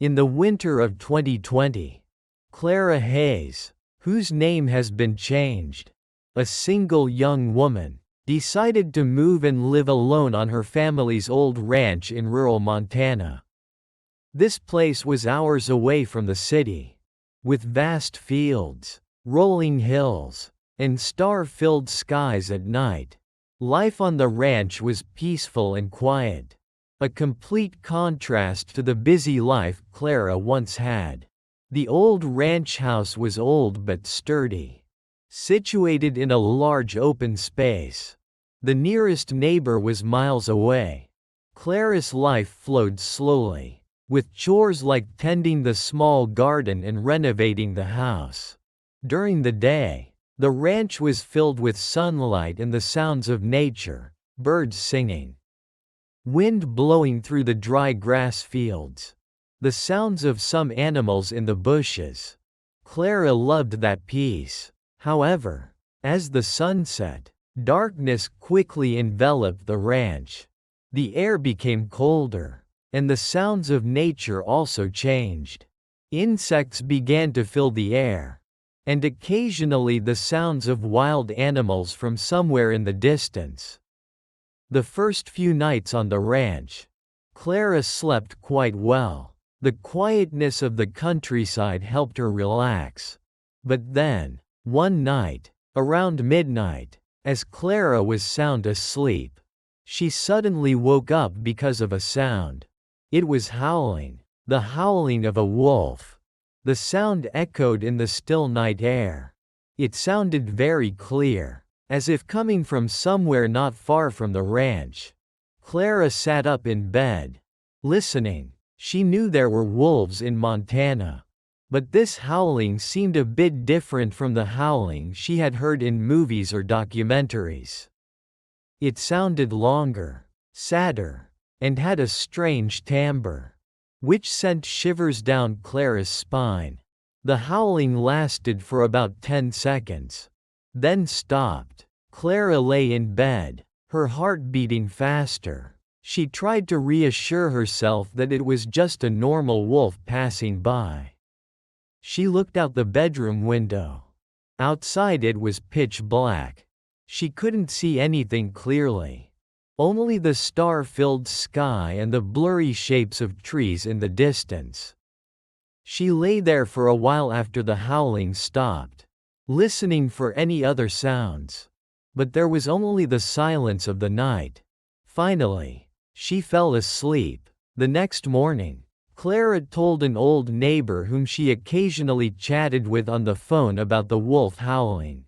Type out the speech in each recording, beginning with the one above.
In the winter of 2020, Clara Hayes, whose name has been changed, a single young woman, decided to move and live alone on her family's old ranch in rural Montana. This place was hours away from the city, with vast fields, rolling hills, and star-filled skies at night. Life on the ranch was peaceful and quiet, a complete contrast to the busy life Clara once had. The old ranch house was old but sturdy, situated in a large open space. The nearest neighbor was miles away. Clara's life flowed slowly, with chores like tending the small garden and renovating the house. During the day, the ranch was filled with sunlight and the sounds of nature, birds singing, wind blowing through the dry grass fields, the sounds of some animals in the bushes. Clara loved that peace. However, as the sun set, darkness quickly enveloped the ranch. The air became colder, and the sounds of nature also changed. Insects began to fill the air, and occasionally the sounds of wild animals from somewhere in the distance. The first few nights on the ranch, Clara slept quite well. The quietness of the countryside helped her relax. But then, one night, around midnight, as Clara was sound asleep, she suddenly woke up because of a sound. It was howling, the howling of a wolf. The sound echoed in the still night air. It sounded very clear, as if coming from somewhere not far from the ranch. Clara sat up in bed, listening. She knew there were wolves in Montana, but this howling seemed a bit different from the howling she had heard in movies or documentaries. It sounded longer, sadder, and had a strange timbre, which sent shivers down Clara's spine. The howling lasted for about 10 seconds, then stopped. Clara lay in bed, her heart beating faster. She tried to reassure herself that it was just a normal wolf passing by. She looked out the bedroom window. Outside it was pitch black. She couldn't see anything clearly. Only the star-filled sky and the blurry shapes of trees in the distance. She lay there for a while after the howling stopped, listening for any other sounds. But there was only the silence of the night. Finally, she fell asleep. The next morning, Clara told an old neighbor whom she occasionally chatted with on the phone about the wolf howling.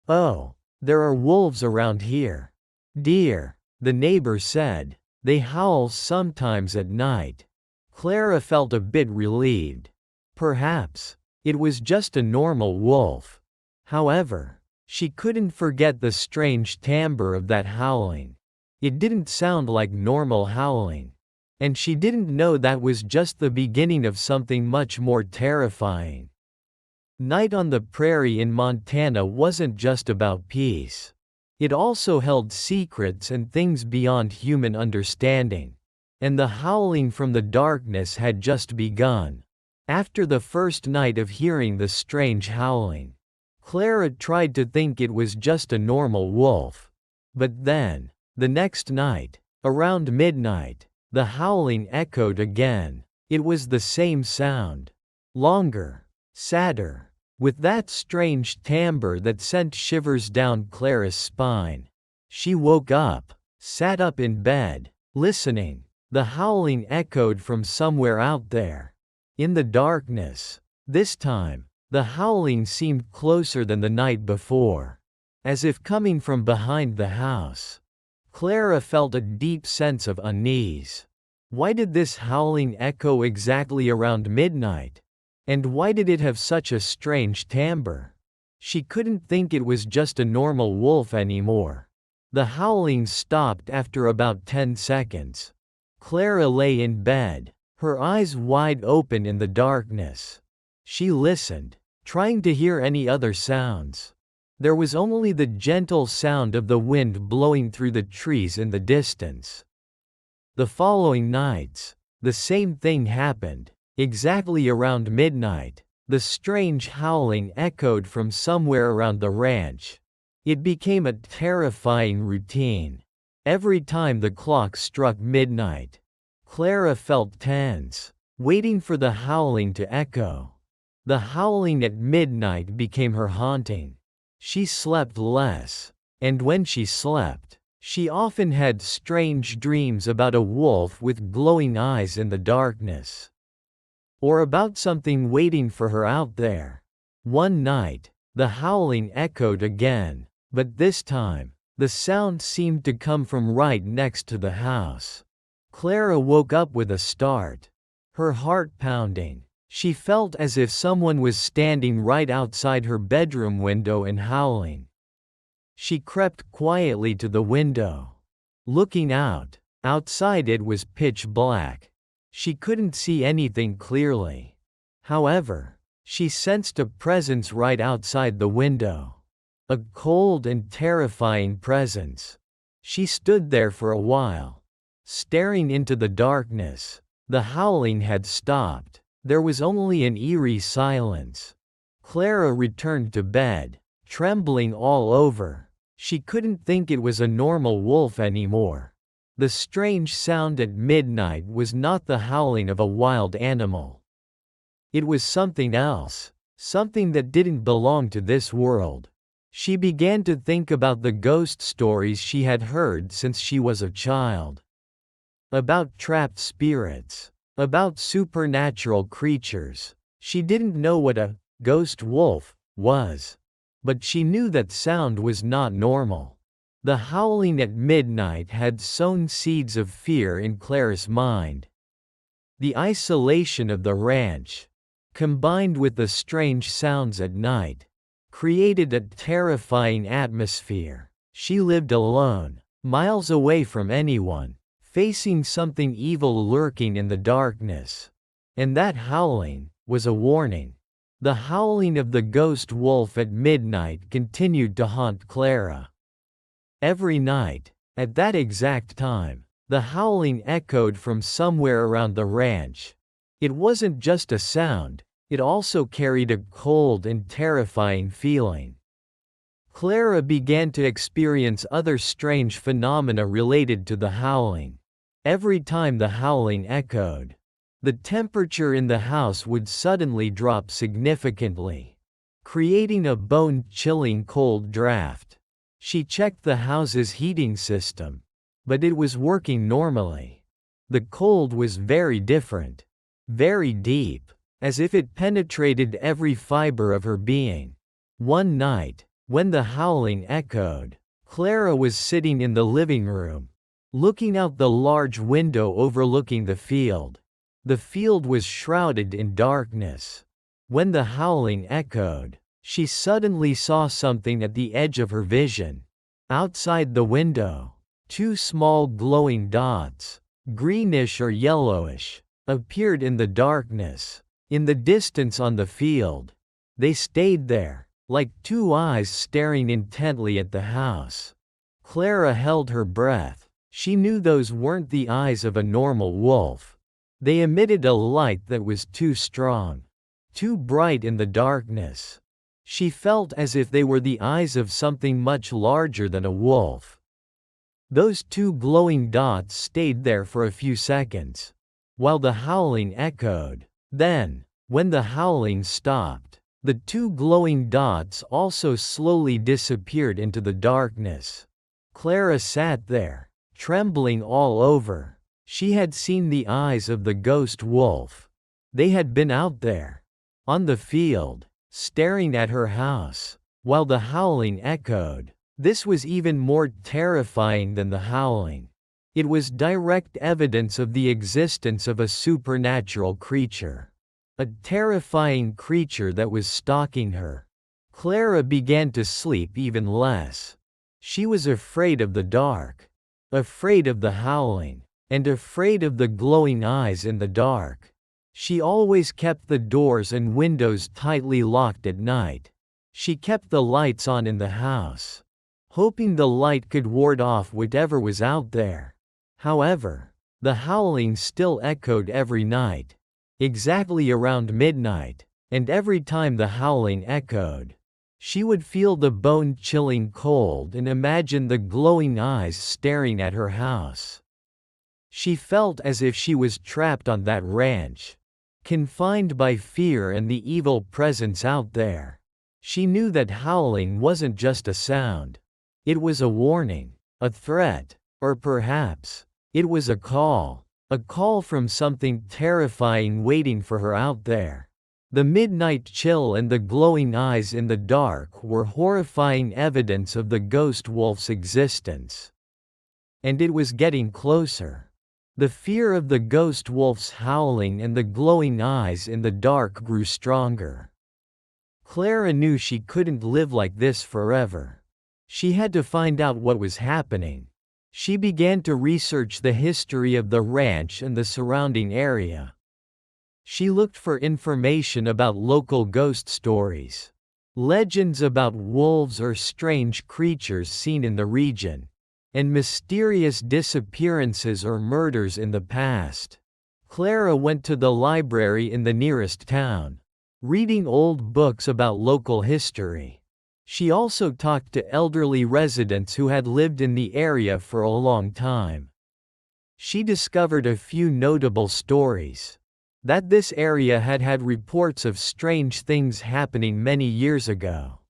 "Oh, there are wolves around here, dear," the neighbor said. "They howl sometimes at night." Clara felt a bit relieved. Perhaps it was just a normal wolf. However, she couldn't forget the strange timbre of that howling. It didn't sound like normal howling. And she didn't know that was just the beginning of something much more terrifying. Night on the prairie in Montana wasn't just about peace. It also held secrets and things beyond human understanding. And the howling from the darkness had just begun. After the first night of hearing the strange howling, Clara tried to think it was just a normal wolf. But then, the next night, around midnight, the howling echoed again. It was the same sound. Longer, sadder, with that strange timbre that sent shivers down Clara's spine. She woke up, sat up in bed, listening. The howling echoed from somewhere out there, in the darkness. This time, the howling seemed closer than the night before, as if coming from behind the house. Clara felt a deep sense of unease. Why did this howling echo exactly around midnight? And why did it have such a strange timbre? She couldn't think it was just a normal wolf anymore. The howling stopped after about 10 seconds. Clara lay in bed, her eyes wide open in the darkness. She listened, trying to hear any other sounds. There was only the gentle sound of the wind blowing through the trees in the distance. The following nights, the same thing happened. Exactly around midnight, the strange howling echoed from somewhere around the ranch. It became a terrifying routine. Every time the clock struck midnight, Clara felt tense, waiting for the howling to echo. The howling at midnight became her haunting. She slept less, and when she slept, she often had strange dreams about a wolf with glowing eyes in the darkness, or about something waiting for her out there. One night, the howling echoed again, but this time, the sound seemed to come from right next to the house. Clara woke up with a start, her heart pounding. She felt as if someone was standing right outside her bedroom window and howling. She crept quietly to the window. Looking out, outside it was pitch black. She couldn't see anything clearly. However, she sensed a presence right outside the window. A cold and terrifying presence. She stood there for a while, staring into the darkness. The howling had stopped. There was only an eerie silence. Clara returned to bed, trembling all over. She couldn't think it was a normal wolf anymore. The strange sound at midnight was not the howling of a wild animal. It was something else, something that didn't belong to this world. She began to think about the ghost stories she had heard since she was a child. About trapped spirits, about supernatural creatures. She didn't know what a ghost wolf was, but she knew that sound was not normal. The howling at midnight had sown seeds of fear in Clara's mind. The isolation of the ranch, combined with the strange sounds at night, created a terrifying atmosphere. She lived alone, miles away from anyone, facing something evil lurking in the darkness. And that howling was a warning. The howling of the ghost wolf at midnight continued to haunt Clara. Every night, at that exact time, the howling echoed from somewhere around the ranch. It wasn't just a sound, it also carried a cold and terrifying feeling. Clara began to experience other strange phenomena related to the howling. Every time the howling echoed, the temperature in the house would suddenly drop significantly, creating a bone-chilling cold draft. She checked the house's heating system, but it was working normally. The cold was very different, very deep, as if it penetrated every fiber of her being. One night, when the howling echoed, Clara was sitting in the living room, looking out the large window overlooking the field. The field was shrouded in darkness. When the howling echoed, she suddenly saw something at the edge of her vision. Outside the window, two small glowing dots, greenish or yellowish, appeared in the darkness. In the distance on the field, they stayed there, like two eyes staring intently at the house. Clara held her breath. She knew those weren't the eyes of a normal wolf. They emitted a light that was too strong, too bright in the darkness. She felt as if they were the eyes of something much larger than a wolf. Those two glowing dots stayed there for a few seconds, while the howling echoed. Then, when the howling stopped, the two glowing dots also slowly disappeared into the darkness. Clara sat there, trembling all over. She had seen the eyes of the ghost wolf. They had been out there, on the field, staring at her house, while the howling echoed. This was even more terrifying than the howling. It was direct evidence of the existence of a supernatural creature. A terrifying creature that was stalking her. Clara began to sleep even less. She was afraid of the dark, afraid of the howling, and afraid of the glowing eyes in the dark. She always kept the doors and windows tightly locked at night. She kept the lights on in the house, hoping the light could ward off whatever was out there. However, the howling still echoed every night. exactly around midnight, and every time the howling echoed, she would feel the bone-chilling cold and imagine the glowing eyes staring at her house. She felt as if she was trapped on that ranch, confined by fear and the evil presence out there. She knew that howling wasn't just a sound. It was a warning, a threat, or perhaps, it was a call from something terrifying waiting for her out there. The midnight chill and the glowing eyes in the dark were horrifying evidence of the ghost wolf's existence. And it was getting closer. The fear of the ghost wolf's howling and the glowing eyes in the dark grew stronger. Clara knew she couldn't live like this forever. She had to find out what was happening. She began to research the history of the ranch and the surrounding area. She looked for information about local ghost stories, legends about wolves or strange creatures seen in the region, and mysterious disappearances or murders in the past. Clara went to the library in the nearest town, reading old books about local history. She also talked to elderly residents who had lived in the area for a long time. She discovered a few notable stories. That this area had had reports of strange things happening many years ago.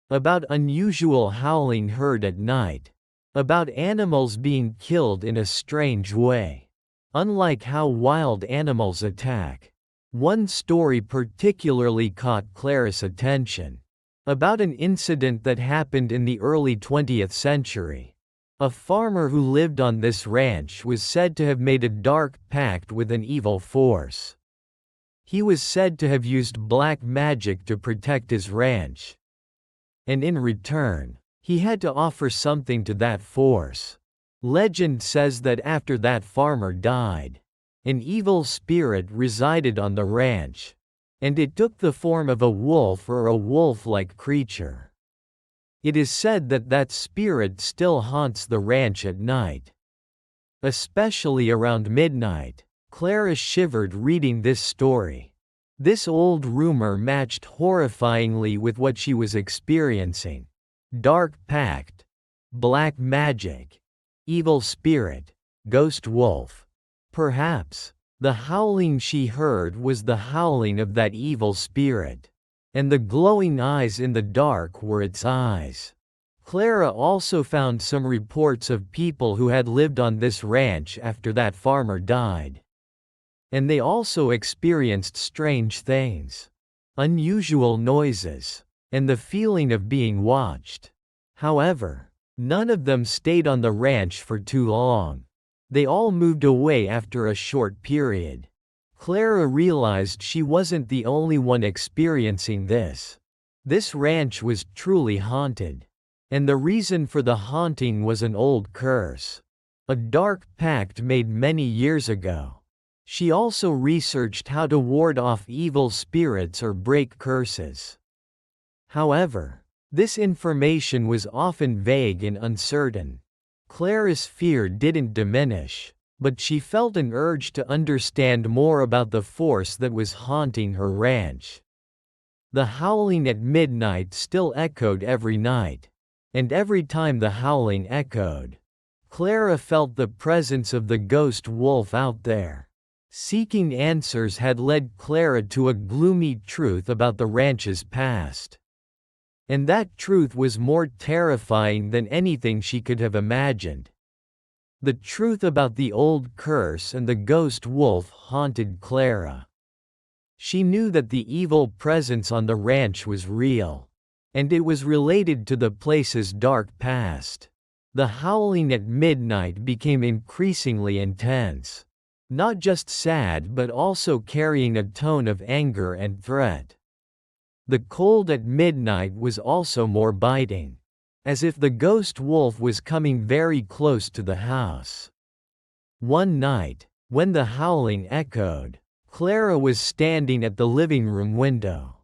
About unusual howling heard at night. About animals being killed in a strange way. Unlike how wild animals attack. One story particularly caught Clara's attention. About an incident that happened in the early 20th century. A farmer who lived on this ranch was said to have made a dark pact with an evil force. He was said to have used black magic to protect his ranch. And in return, he had to offer something to that force. Legend says that after that farmer died, an evil spirit resided on the ranch, and it took the form of a wolf or a wolf-like creature. It is said that that spirit still haunts the ranch at night. Especially around midnight, Clara shivered reading this story. This old rumor matched horrifyingly with what she was experiencing. Dark pact, black magic, evil spirit, ghost wolf. Perhaps, the howling she heard was the howling of that evil spirit. And the glowing eyes in the dark were its eyes. Clara also found some reports of people who had lived on this ranch after that farmer died. And they also experienced strange things. Unusual noises. And the feeling of being watched. However, none of them stayed on the ranch for too long. They all moved away after a short period. Clara realized she wasn't the only one experiencing this. This ranch was truly haunted. And the reason for the haunting was an old curse. A dark pact made many years ago. She also researched how to ward off evil spirits or break curses. However, this information was often vague and uncertain. Clara's fear didn't diminish, but she felt an urge to understand more about the force that was haunting her ranch. The howling at midnight still echoed every night. And every time the howling echoed, Clara felt the presence of the ghost wolf out there. Seeking answers had led Clara to a gloomy truth about the ranch's past. And that truth was more terrifying than anything she could have imagined. The truth about the old curse and the ghost wolf haunted Clara. She knew that the evil presence on the ranch was real, and it was related to the place's dark past. The howling at midnight became increasingly intense, not just sad but also carrying a tone of anger and threat. The cold at midnight was also more biting, as if the ghost wolf was coming very close to the house. One night, when the howling echoed, Clara was standing at the living room window,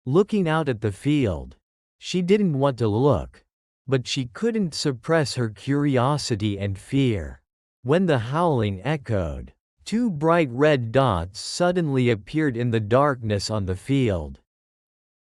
looking out at the field. She didn't want to look, but she couldn't suppress her curiosity and fear. When the howling echoed, Two bright red dots suddenly appeared in the darkness on the field.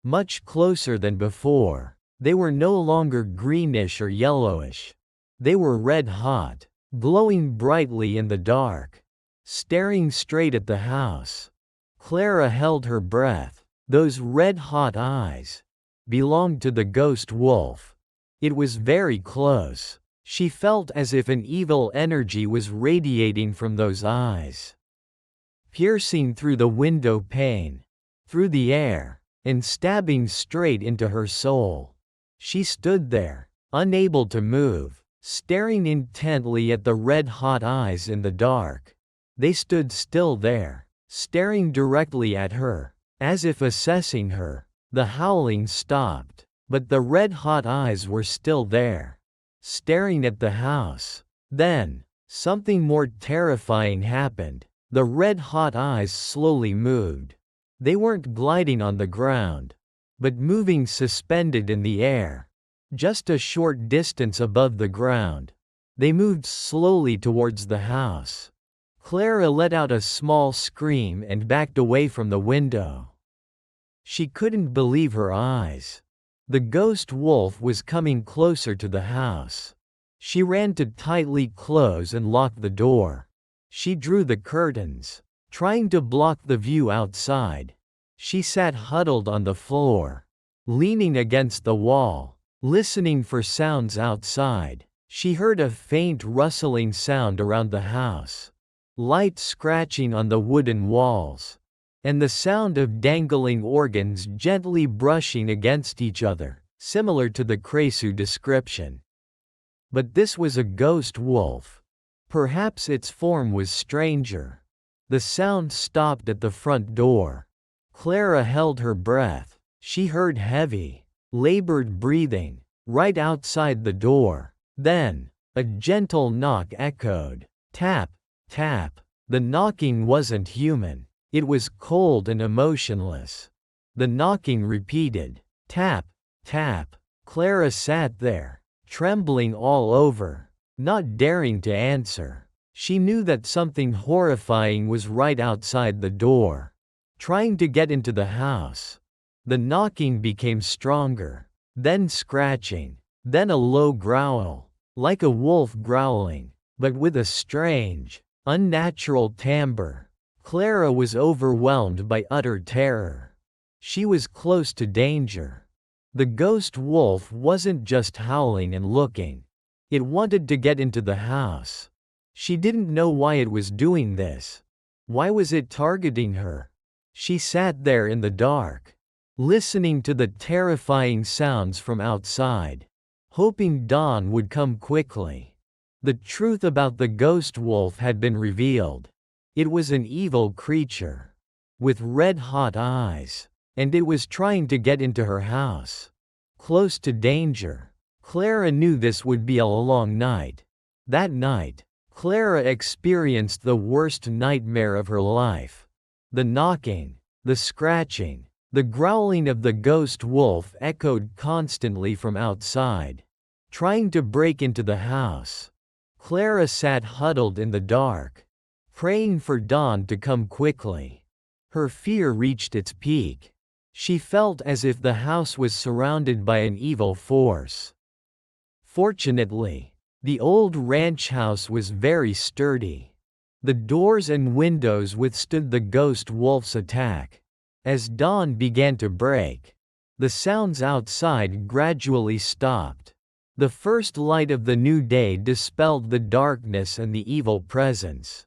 Much closer than before. They were no longer greenish or yellowish. They were red hot, glowing brightly in the dark, staring straight at the house. Clara held her breath. Those red-hot eyes belonged to the ghost wolf. It was very close. She felt as if an evil energy was radiating from those eyes, piercing through the window pane, through the air, and stabbing straight into her soul. She stood there, unable to move, staring intently at the red-hot eyes in the dark. They stood still there, staring directly at her, as if assessing her. The howling stopped, but the red-hot eyes were still there, staring at the house. Then, something more terrifying happened. The red-hot eyes slowly moved. They weren't gliding on the ground, but moving suspended in the air, just a short distance above the ground. They moved slowly towards the house. Clara let out a small scream and backed away from the window. She couldn't believe her eyes. The ghost wolf was coming closer to the house. She ran to tightly close and lock the door. She drew the curtains, trying to block the view outside. She sat huddled on the floor, leaning against the wall, listening for sounds outside. She heard a faint rustling sound around the house, light scratching on the wooden walls, and the sound of dangling organs gently brushing against each other, similar to the Kresu description. But this was a ghost wolf. Perhaps its form was stranger. The sound stopped at the front door. Clara held her breath. She heard heavy, labored breathing, right outside the door. Then, a gentle knock echoed. Tap, tap. The knocking wasn't human. It was cold and emotionless. The knocking repeated. Tap, tap. Clara sat there, trembling all over, not daring to answer. She knew that something horrifying was right outside the door, trying to get into the house. The knocking became stronger, then scratching, then a low growl, like a wolf growling, but with a strange, unnatural timbre. Clara was overwhelmed by utter terror. She was close to danger. The ghost wolf wasn't just howling and looking. It wanted to get into the house. She didn't know why it was doing this. Why was it targeting her? She sat there in the dark, listening to the terrifying sounds from outside, hoping dawn would come quickly. The truth about the ghost wolf had been revealed. It was an evil creature, with red-hot eyes, and it was trying to get into her house, close to danger. Clara knew this would be a long night. That night, Clara experienced the worst nightmare of her life. The knocking, the scratching, the growling of the ghost wolf echoed constantly from outside, trying to break into the house. Clara sat huddled in the dark, praying for dawn to come quickly. Her fear reached its peak. She felt as if the house was surrounded by an evil force. Fortunately, the old ranch house was very sturdy. The doors and windows withstood the ghost wolf's attack. As dawn began to break, the sounds outside gradually stopped. The first light of the new day dispelled the darkness and the evil presence.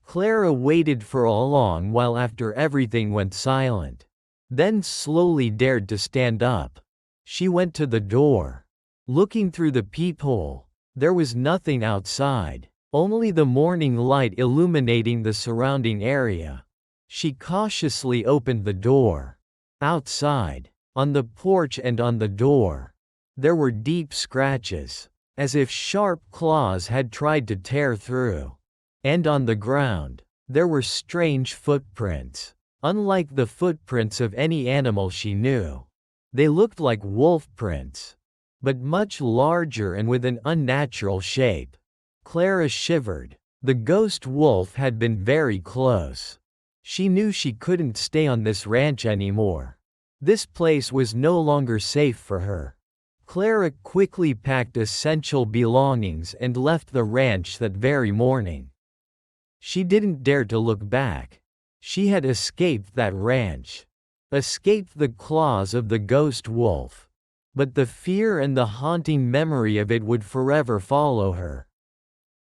Clara waited for a long while after everything went silent, then slowly dared to stand up. She went to the door. Looking through the peephole, there was nothing outside, only the morning light illuminating the surrounding area. She cautiously opened the door. Outside, on the porch and on the door, there were deep scratches, as if sharp claws had tried to tear through. And on the ground, there were strange footprints, unlike the footprints of any animal she knew. They looked like wolf prints, but much larger and with an unnatural shape. Clara shivered. The ghost wolf had been very close. She knew she couldn't stay on this ranch anymore. This place was no longer safe for her. Clara quickly packed essential belongings and left the ranch that very morning. She didn't dare to look back. She had escaped that ranch. Escaped the claws of the ghost wolf. But the fear and the haunting memory of it would forever follow her.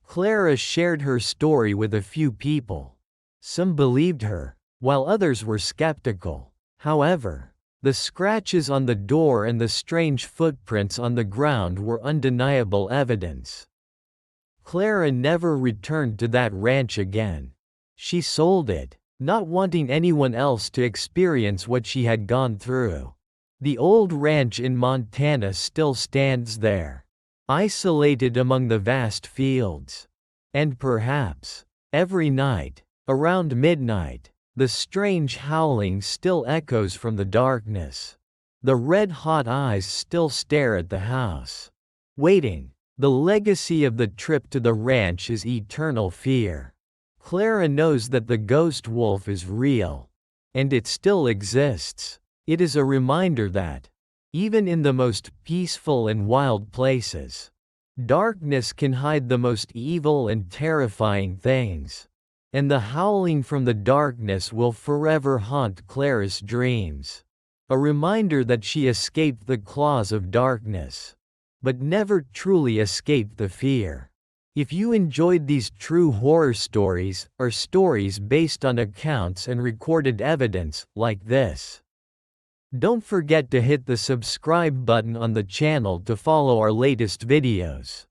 Clara shared her story with a few people. Some believed her, while others were skeptical. However, the scratches on the door and the strange footprints on the ground were undeniable evidence. Clara never returned to that ranch again. She sold it, not wanting anyone else to experience what she had gone through. The old ranch in Montana still stands there, isolated among the vast fields. And perhaps, every night, around midnight, the strange howling still echoes from the darkness. The red-hot eyes still stare at the house, waiting. The legacy of the trip to the ranch is eternal fear. Clara knows that the ghost wolf is real. And it still exists. It is a reminder that, even in the most peaceful and wild places, darkness can hide the most evil and terrifying things. And the howling from the darkness will forever haunt Clara's dreams. A reminder that she escaped the claws of darkness, but never truly escaped the fear. If you enjoyed these true horror stories, or stories based on accounts and recorded evidence, like this, don't forget to hit the subscribe button on the channel to follow our latest videos.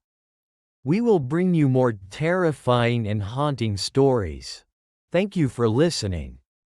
We will bring you more terrifying and haunting stories. Thank you for listening.